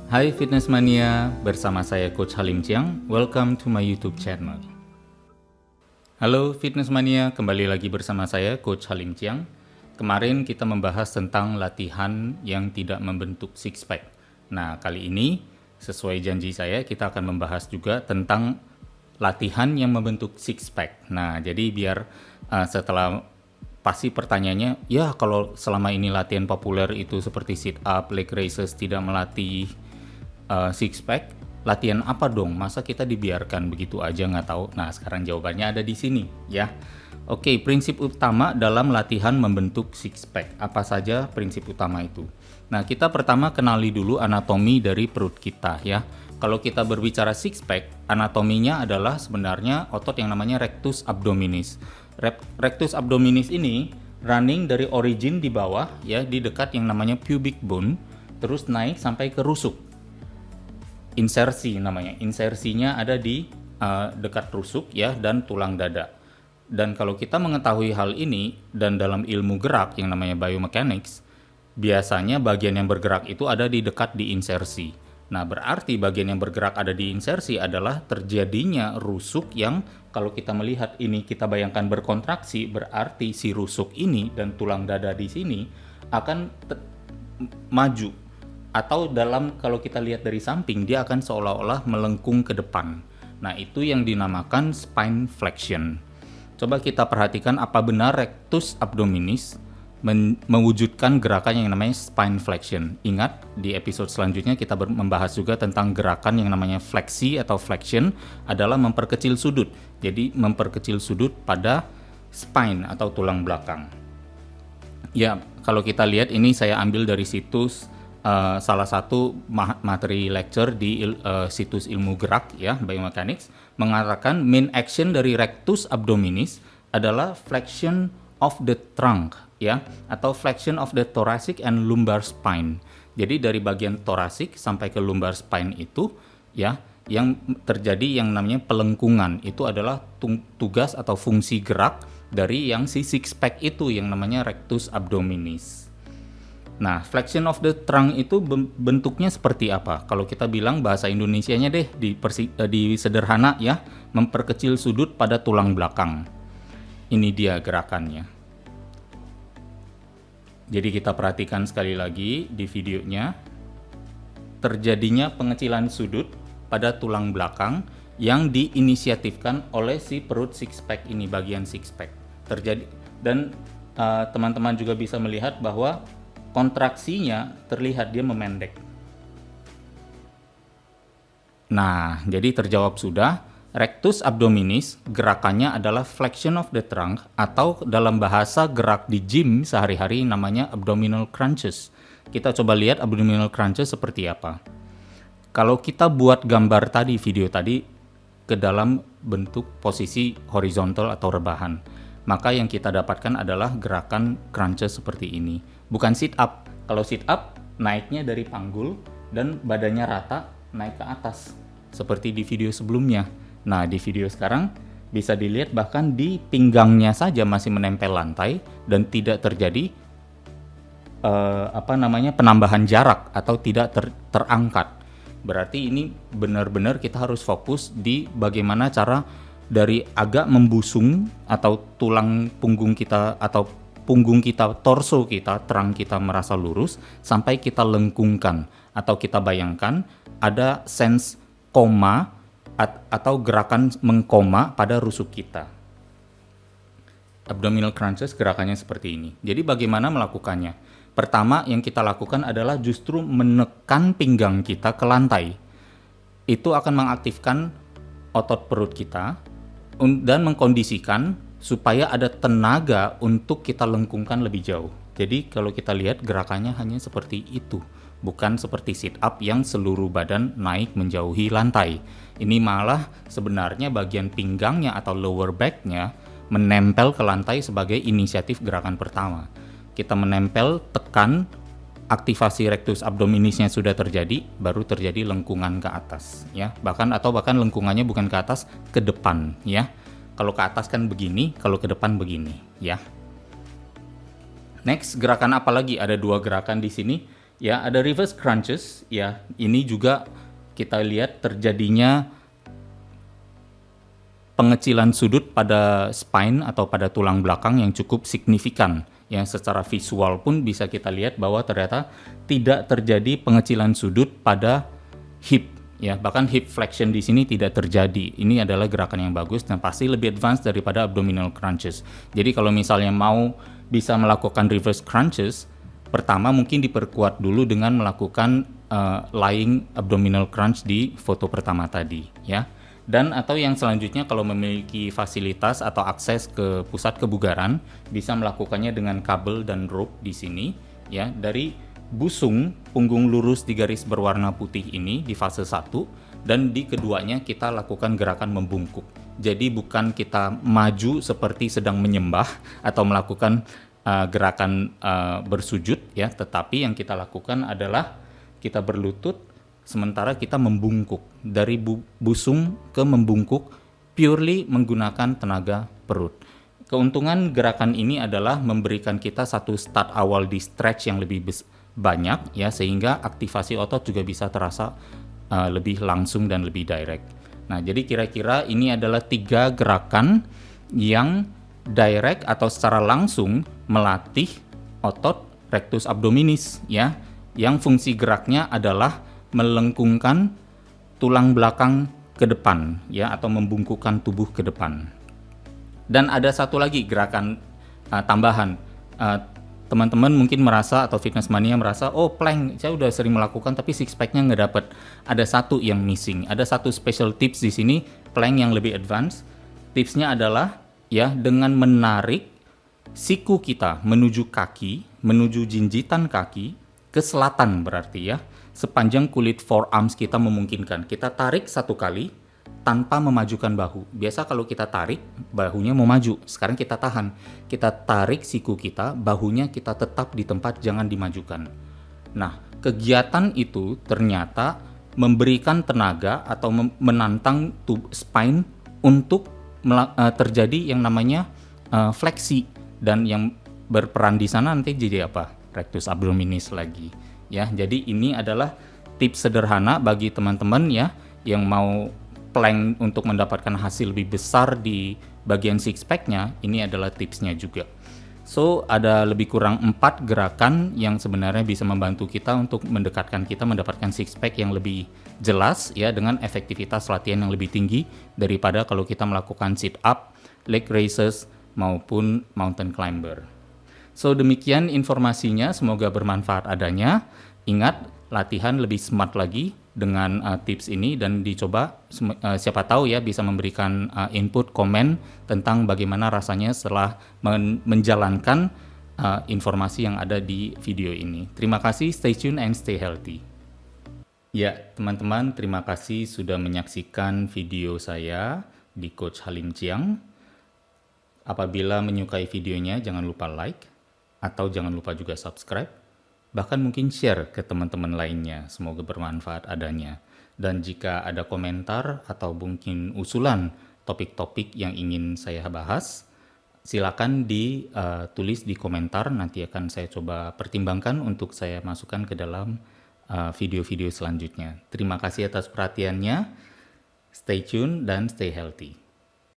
Hai Fitness Mania, bersama saya Coach Halim Chiang. Welcome to my YouTube channel. Halo Fitness Mania, kembali lagi bersama saya Coach Halim Chiang. Kemarin kita membahas tentang latihan yang tidak membentuk six pack. Nah, kali ini sesuai janji saya kita akan membahas juga tentang latihan yang membentuk six pack. Nah, jadi biar setelah pasti pertanyaannya, ya kalau selama ini latihan populer itu seperti sit up, leg raises tidak melatih six pack, latihan apa dong? Masa kita dibiarkan begitu aja nggak tahu? Nah, sekarang jawabannya ada di sini ya. Oke, prinsip utama dalam latihan membentuk six pack. Apa saja prinsip utama itu? Nah, kita pertama kenali dulu anatomi dari perut kita ya. Kalau kita berbicara six pack, anatominya adalah sebenarnya otot yang namanya rectus abdominis. Rectus abdominis ini running dari origin di bawah ya, di dekat yang namanya pubic bone, terus naik sampai ke rusuk. Insersi namanya. Insersinya ada di dekat rusuk ya dan tulang dada. Dan kalau kita mengetahui hal ini dan dalam ilmu gerak yang namanya biomechanics, biasanya bagian yang bergerak itu ada di dekat di insersi. Nah, berarti bagian yang bergerak ada di insersi adalah terjadinya rusuk yang kalau kita melihat ini kita bayangkan berkontraksi, berarti si rusuk ini dan tulang dada di sini akan maju. Atau dalam kalau kita lihat dari samping dia akan seolah-olah melengkung ke depan. Nah, itu yang dinamakan spine flexion. Coba kita perhatikan apa benar rectus abdominis mewujudkan gerakan yang namanya spine flexion. Ingat, di episode selanjutnya kita membahas juga tentang gerakan yang namanya fleksi atau flexion adalah memperkecil sudut. Jadi memperkecil sudut pada spine atau tulang belakang. Ya, kalau kita lihat ini saya ambil dari situs salah satu materi lecture di situs ilmu gerak ya, biomechanics, mengatakan main action dari rectus abdominis adalah flexion of the trunk ya, atau flexion of the thoracic and lumbar spine. Jadi dari bagian thoracic sampai ke lumbar spine itu ya, yang terjadi yang namanya pelengkungan itu adalah tugas atau fungsi gerak dari yang si six pack itu yang namanya rectus abdominis. Nah, flexion of the trunk itu bentuknya seperti apa? Kalau kita bilang bahasa Indonesianya deh di sederhana ya, memperkecil sudut pada tulang belakang. Ini dia gerakannya. Jadi kita perhatikan sekali lagi di videonya. Terjadinya pengecilan sudut pada tulang belakang yang diinisiatifkan oleh si perut six pack ini, bagian six pack. Terjadi dan teman-teman juga bisa melihat bahwa kontraksinya terlihat dia memendek. Nah, jadi terjawab sudah. Rectus abdominis gerakannya adalah flexion of the trunk atau dalam bahasa gerak di gym sehari-hari namanya abdominal crunches. Kita coba lihat abdominal crunches seperti apa. Kalau kita buat gambar tadi, video tadi ke dalam bentuk posisi horizontal atau rebahan, maka yang kita dapatkan adalah gerakan crunches seperti ini. Bukan sit up. Kalau sit up naiknya dari panggul dan badannya rata naik ke atas seperti di video sebelumnya. Nah, di video sekarang bisa dilihat bahkan di pinggangnya saja masih menempel lantai dan tidak terjadi penambahan jarak atau tidak terangkat. Berarti ini benar-benar kita harus fokus di bagaimana cara dari agak membusung atau tulang punggung kita atau punggung kita, torso kita, terang kita merasa lurus sampai kita lengkungkan atau kita bayangkan ada sense koma atau gerakan mengkoma pada rusuk kita. Abdominal crunches gerakannya seperti ini. Jadi bagaimana melakukannya? Pertama yang kita lakukan adalah justru menekan pinggang kita ke lantai. Itu akan mengaktifkan otot perut kita dan mengkondisikan supaya ada tenaga untuk kita lengkungkan lebih jauh. Jadi kalau kita lihat gerakannya hanya seperti itu, bukan seperti sit up yang seluruh badan naik menjauhi lantai. Ini malah sebenarnya bagian pinggangnya atau lower back-nya menempel ke lantai sebagai inisiatif gerakan pertama. Kita menempel, tekan, aktivasi rectus abdominisnya sudah terjadi, baru terjadi lengkungan ke atas ya. Bahkan lengkungannya bukan ke atas, ke depan ya. Kalau ke atas kan begini, kalau ke depan begini ya. Next, gerakan apa lagi? Ada dua gerakan di sini. Ya, ada reverse crunches ya. Ini juga kita lihat terjadinya pengecilan sudut pada spine atau pada tulang belakang yang cukup signifikan. Yang secara visual pun bisa kita lihat bahwa ternyata tidak terjadi pengecilan sudut pada hip, ya, bahkan hip flexion di sini tidak terjadi. Ini adalah gerakan yang bagus dan pasti lebih advance daripada abdominal crunches. Jadi kalau misalnya mau bisa melakukan reverse crunches, pertama mungkin diperkuat dulu dengan melakukan lying abdominal crunch di foto pertama tadi, ya. Dan atau yang selanjutnya kalau memiliki fasilitas atau akses ke pusat kebugaran, bisa melakukannya dengan kabel dan rope di sini, ya, dari busung punggung lurus di garis berwarna putih ini di fase 1, dan di keduanya kita lakukan gerakan membungkuk. Jadi bukan kita maju seperti sedang menyembah atau melakukan gerakan bersujud, ya, tetapi yang kita lakukan adalah kita berlutut sementara kita membungkuk, dari busung ke membungkuk purely menggunakan tenaga perut. Keuntungan gerakan ini adalah memberikan kita satu start awal di stretch yang lebih banyak, ya, sehingga aktivasi otot juga bisa terasa lebih langsung dan lebih direct. Nah, jadi kira-kira ini adalah 3 gerakan yang direct atau secara langsung melatih otot rectus abdominis, ya, yang fungsi geraknya adalah melengkungkan tulang belakang ke depan, ya, atau membungkukkan tubuh ke depan. Dan ada satu lagi gerakan tambahan. Teman-teman mungkin merasa atau fitness mania merasa, oh plank saya udah sering melakukan tapi six pack-nya nggak dapet. Ada satu yang missing. Ada satu special tips di sini, plank yang lebih advance. Tipsnya adalah, ya, dengan menarik siku kita menuju kaki, menuju jinjitan kaki ke selatan berarti, ya, sepanjang kulit forearms kita memungkinkan. Kita tarik 1 kali tanpa memajukan bahu. Biasa kalau kita tarik, bahunya mau maju. Sekarang kita tahan. Kita tarik siku kita, bahunya kita tetap di tempat, jangan dimajukan. Nah, kegiatan itu ternyata memberikan tenaga atau menantang spine untuk terjadi yang namanya fleksi. Dan yang berperan di sana nanti jadi apa? Rectus abdominis lagi. Ya, jadi ini adalah tips sederhana bagi teman-teman, ya, yang mau plank untuk mendapatkan hasil lebih besar di bagian six pack-nya. Ini adalah tipsnya juga. So, ada lebih kurang 4 gerakan yang sebenarnya bisa membantu kita untuk mendekatkan kita mendapatkan six pack yang lebih jelas, ya, dengan efektivitas latihan yang lebih tinggi daripada kalau kita melakukan sit up, leg raises maupun mountain climber. So, demikian informasinya, semoga bermanfaat adanya. Ingat, latihan lebih smart lagi dengan tips ini dan dicoba. Siapa tahu, ya, bisa memberikan input, komen tentang bagaimana rasanya setelah menjalankan informasi yang ada di video ini. Terima kasih, stay tune and stay healthy. Ya, teman-teman, terima kasih sudah menyaksikan video saya di Coach Halim Chiang. Apabila menyukai videonya, jangan lupa like, atau jangan lupa juga subscribe, bahkan mungkin share ke teman-teman lainnya, semoga bermanfaat adanya. Dan jika ada komentar atau mungkin usulan topik-topik yang ingin saya bahas, silakan ditulis di komentar, nanti akan saya coba pertimbangkan untuk saya masukkan ke dalam video-video selanjutnya. Terima kasih atas perhatiannya, stay tune dan stay healthy.